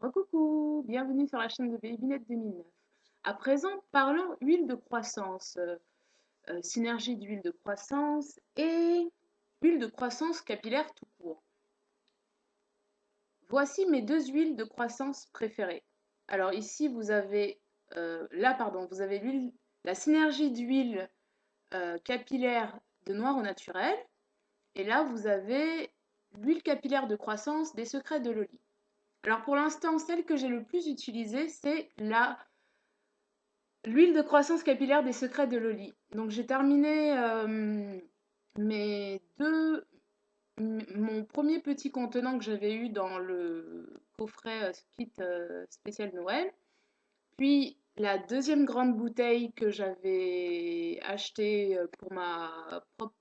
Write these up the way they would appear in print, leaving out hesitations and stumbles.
Coucou, bienvenue sur la chaîne de Babynet 2009. À présent, parlons huile de croissance, synergie d'huile de croissance et huile de croissance capillaire tout court. Voici mes deux huiles de croissance préférées. Alors ici, vous avez la synergie d'huile capillaire de noir au naturel. Et là, vous avez l'huile capillaire de croissance des secrets de Loli. Alors pour l'instant, celle que j'ai le plus utilisée, c'est l'huile de croissance capillaire des secrets de Loli. Donc j'ai terminé mes deux, mon premier petit contenant que j'avais eu dans le coffret kit spécial Noël. Puis la deuxième grande bouteille que j'avais achetée pour ma propre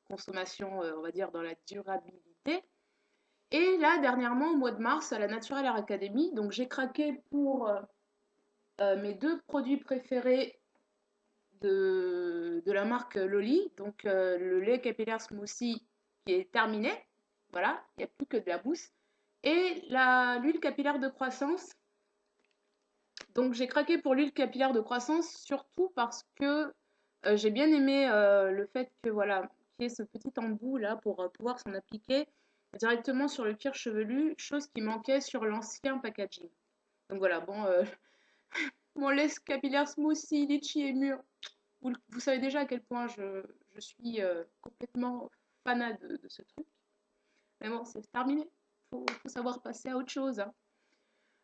consommation, on va dire dans la durabilité. Et là, dernièrement, au mois de mars, à la Natural Hair Academy, donc j'ai craqué pour mes deux produits préférés de la marque Loli, donc le lait capillaire smoothie qui est terminé, voilà, il n'y a plus que de la mousse, et l'huile capillaire de croissance. Donc j'ai craqué pour l'huile capillaire de croissance surtout parce que j'ai bien aimé le fait que voilà, qu'il y ait ce petit embout là pour pouvoir s'en appliquer directement sur le cuir chevelu, chose qui manquait sur l'ancien packaging. Donc voilà, bon, mon lait capillaire smoothie, litchi et mûr. Vous savez déjà à quel point je suis complètement fanat de ce truc. Mais bon, c'est terminé. Faut savoir passer à autre chose, hein.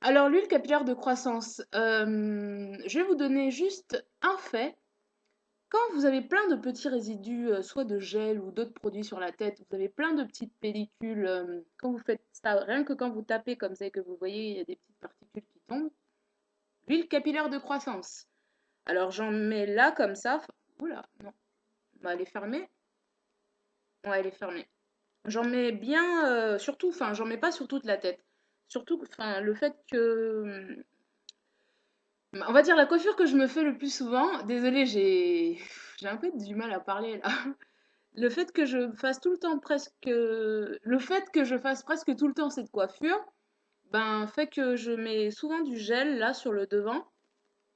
Alors, l'huile capillaire de croissance, je vais vous donner juste un fait. Quand vous avez plein de petits résidus, soit de gel ou d'autres produits sur la tête, vous avez plein de petites pellicules, quand vous faites ça, rien que quand vous tapez comme ça et que vous voyez, il y a des petites particules qui tombent. L'huile capillaire de croissance. Alors, j'en mets là comme ça. Oula, non, bah, elle est fermée. Ouais, elle est fermée. J'en mets bien, surtout, enfin, j'en mets pas sur toute la tête. Surtout, enfin, le fait que, on va dire la coiffure que je me fais le plus souvent, désolée, j'ai un peu du mal à parler là. Le fait que je fasse tout le temps presque, le fait que je fasse presque tout le temps cette coiffure, ben, fait que je mets souvent du gel là sur le devant.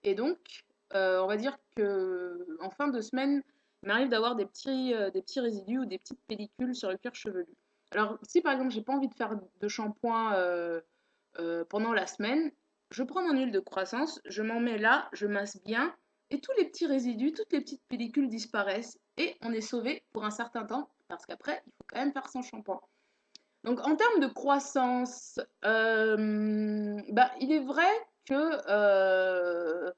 Et donc, on va dire que en fin de semaine, il m'arrive d'avoir des petits résidus ou des petites pellicules sur le cuir chevelu. Alors, si par exemple j'ai pas envie de faire de shampoing pendant la semaine, je prends mon huile de croissance, je m'en mets là, je masse bien, et tous les petits résidus, toutes les petites pellicules disparaissent, et on est sauvé pour un certain temps, parce qu'après, il faut quand même faire son shampoing. Donc en termes de croissance, bah, il est vrai que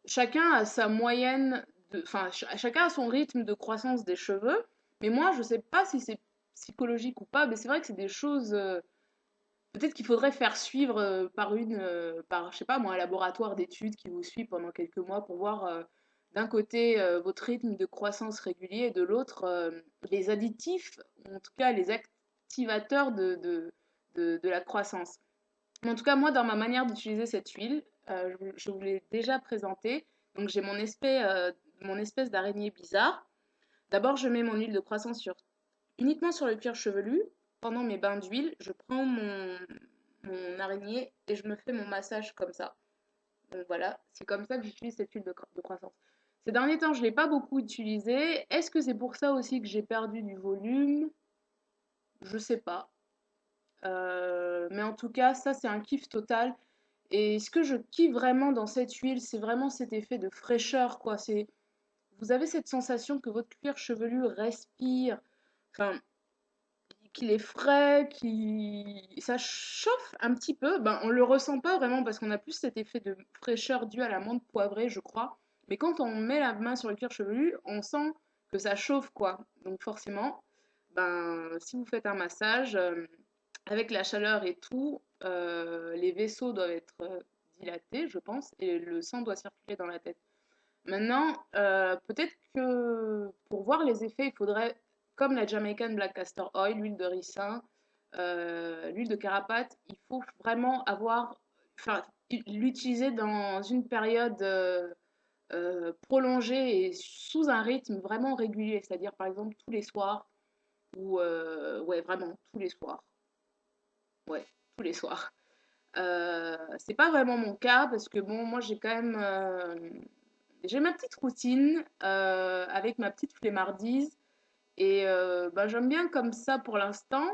chacun a sa moyenne, enfin chacun a son rythme de croissance des cheveux, mais moi je sais pas si c'est psychologique ou pas, mais c'est vrai que c'est des choses, peut-être qu'il faudrait faire suivre par je sais pas moi, un laboratoire d'études qui vous suit pendant quelques mois pour voir d'un côté votre rythme de croissance régulier et de l'autre les additifs, ou en tout cas les activateurs de la croissance. Mais en tout cas, moi, dans ma manière d'utiliser cette huile, je vous l'ai déjà présentée. Donc, j'ai mon espèce d'araignée bizarre. D'abord, je mets mon huile de croissance uniquement sur le cuir chevelu. Pendant mes bains d'huile, je prends mon araignée et je me fais mon massage comme ça. Donc voilà, c'est comme ça que j'utilise cette huile de croissance. Ces derniers temps, je ne l'ai pas beaucoup utilisée. Est-ce que c'est pour ça aussi que j'ai perdu du volume? Je sais pas. Mais en tout cas, ça, c'est un kiff total. Et ce que je kiffe vraiment dans cette huile, c'est vraiment cet effet de fraîcheur, quoi. Vous avez cette sensation que votre cuir chevelu respire, enfin, qu'il est frais, ça chauffe un petit peu. Ben, on le ressent pas vraiment parce qu'on a plus cet effet de fraîcheur dû à la menthe poivrée, je crois. Mais quand on met la main sur le cuir chevelu, on sent que ça chauffe, quoi. Donc forcément, ben, si vous faites un massage, avec la chaleur et tout, les vaisseaux doivent être dilatés, je pense, et le sang doit circuler dans la tête. Maintenant, peut-être que pour voir les effets, il faudrait, comme la Jamaican Black Castor Oil, l'huile de ricin, l'huile de carapate, il faut vraiment enfin, l'utiliser dans une période prolongée et sous un rythme vraiment régulier, c'est-à-dire par exemple tous les soirs, ou ouais, vraiment tous les soirs, ouais, tous les soirs. C'est pas vraiment mon cas parce que bon, moi j'ai quand même j'ai ma petite routine avec ma petite flemmardise et bah, j'aime bien comme ça pour l'instant.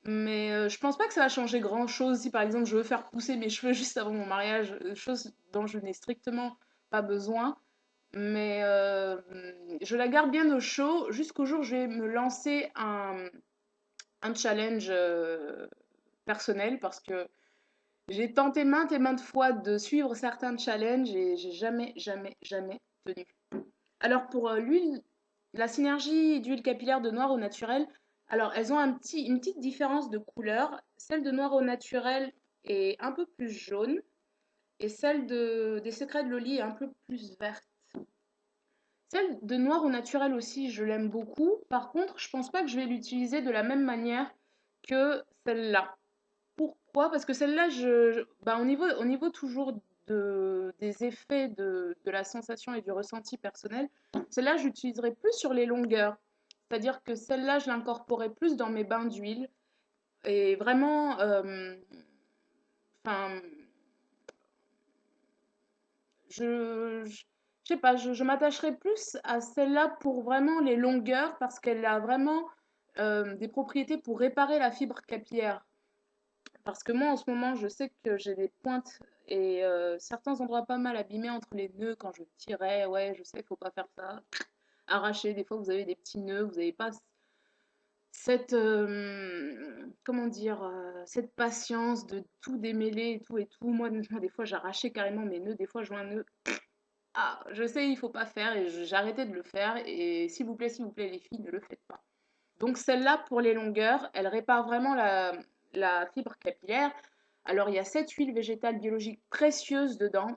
Mais je pense pas que ça va changer grand-chose si par exemple je veux faire pousser mes cheveux juste avant mon mariage, chose dont je n'ai strictement pas besoin. Mais je la garde bien au chaud jusqu'au jour où je vais me lancer un challenge personnel parce que j'ai tenté maintes et maintes fois de suivre certains challenges et j'ai jamais, jamais, jamais tenu. Alors pour l'huile, la synergie d'huile capillaire de noir au naturel, alors elles ont une petite différence de couleur. Celle de noir au naturel est un peu plus jaune et celle des secrets de Loli est un peu plus verte. Celle de noir au naturel aussi, je l'aime beaucoup. Par contre, je pense pas que je vais l'utiliser de la même manière que celle-là. Pourquoi? Parce que celle-là, bah, au niveau toujours des effets de la sensation et du ressenti personnel, celle-là, j'utiliserai plus sur les longueurs. C'est-à-dire que celle-là, je l'incorporerai plus dans mes bains d'huile. Et vraiment, enfin, je sais pas, je m'attacherai plus à celle-là pour vraiment les longueurs parce qu'elle a vraiment des propriétés pour réparer la fibre capillaire. Parce que moi, en ce moment, je sais que j'ai des pointes et certains endroits pas mal abîmés entre les nœuds quand je tirais. Ouais, je sais, il faut pas faire ça. Arracher, des fois, vous avez des petits nœuds, vous n'avez pas cette, comment dire, cette patience de tout démêler et tout et tout. Moi, des fois, j'arrachais carrément mes nœuds. Des fois, je vois un nœud. Ah, je sais, il faut pas faire et j'ai arrêté de le faire. Et s'il vous plaît, les filles, ne le faites pas. Donc celle-là, pour les longueurs, elle répare vraiment la fibre capillaire. Alors il y a 7 huiles végétales biologiques précieuses dedans,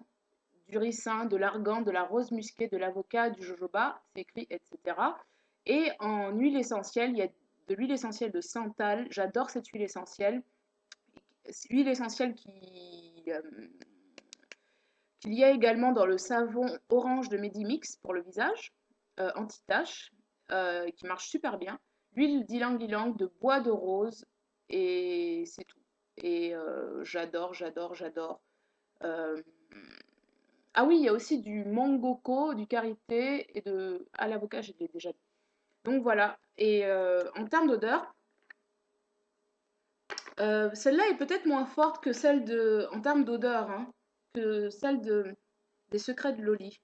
du ricin, de l'argan, de la rose musquée, de l'avocat, du jojoba, c'est écrit, etc. Et en huile essentielle, il y a de l'huile essentielle de santal. J'adore cette huile essentielle. Huile essentielle qu'il y a également dans le savon orange de Medimix pour le visage, anti-tache, qui marche super bien. L'huile d'ylang-ylang de bois de rose, et c'est tout. Et j'adore, j'adore, j'adore. Euh, ah oui, il y a aussi du mangoko, du karité et de... à l'avocat, j'ai déjà dit. Donc voilà. Et en termes d'odeur, celle-là est peut-être moins forte que celle de... en termes d'odeur, hein, que celle des secrets de Loli.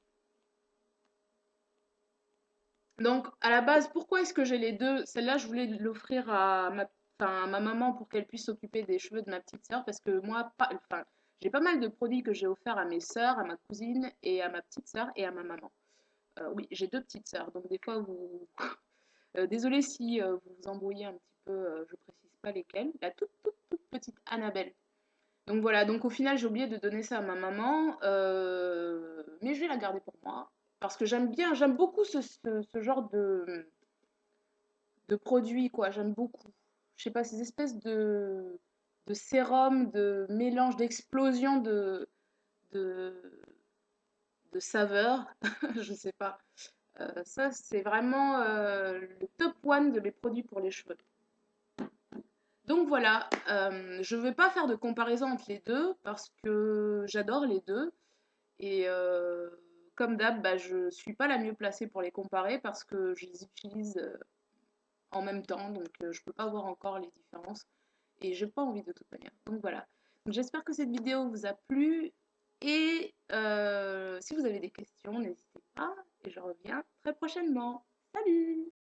Donc, à la base, pourquoi est-ce que j'ai les deux? Celle-là, je voulais l'offrir enfin, à ma maman pour qu'elle puisse s'occuper des cheveux de ma petite sœur parce que moi, enfin, j'ai pas mal de produits que j'ai offerts à mes sœurs, à ma cousine et à ma petite sœur et à ma maman. Oui, j'ai deux petites sœurs, donc des fois, désolée si vous vous embrouillez un petit peu, je précise pas lesquelles. La toute, toute, toute petite Annabelle. Donc voilà, donc au final, j'ai oublié de donner ça à ma maman, mais je vais la garder pour moi parce que j'aime beaucoup ce genre de produits, quoi. J'aime beaucoup. Je sais pas, ces espèces de sérum, de mélange, d'explosion de, de saveurs. Je sais pas. Ça, c'est vraiment le top one de mes produits pour les cheveux. Donc voilà, je ne vais pas faire de comparaison entre les deux parce que j'adore les deux. Et comme d'hab, bah, je ne suis pas la mieux placée pour les comparer parce que je les utilise en même temps, donc je peux pas voir encore les différences et j'ai pas envie de toute manière. Donc voilà. Donc, j'espère que cette vidéo vous a plu et si vous avez des questions, n'hésitez pas et je reviens très prochainement. Salut!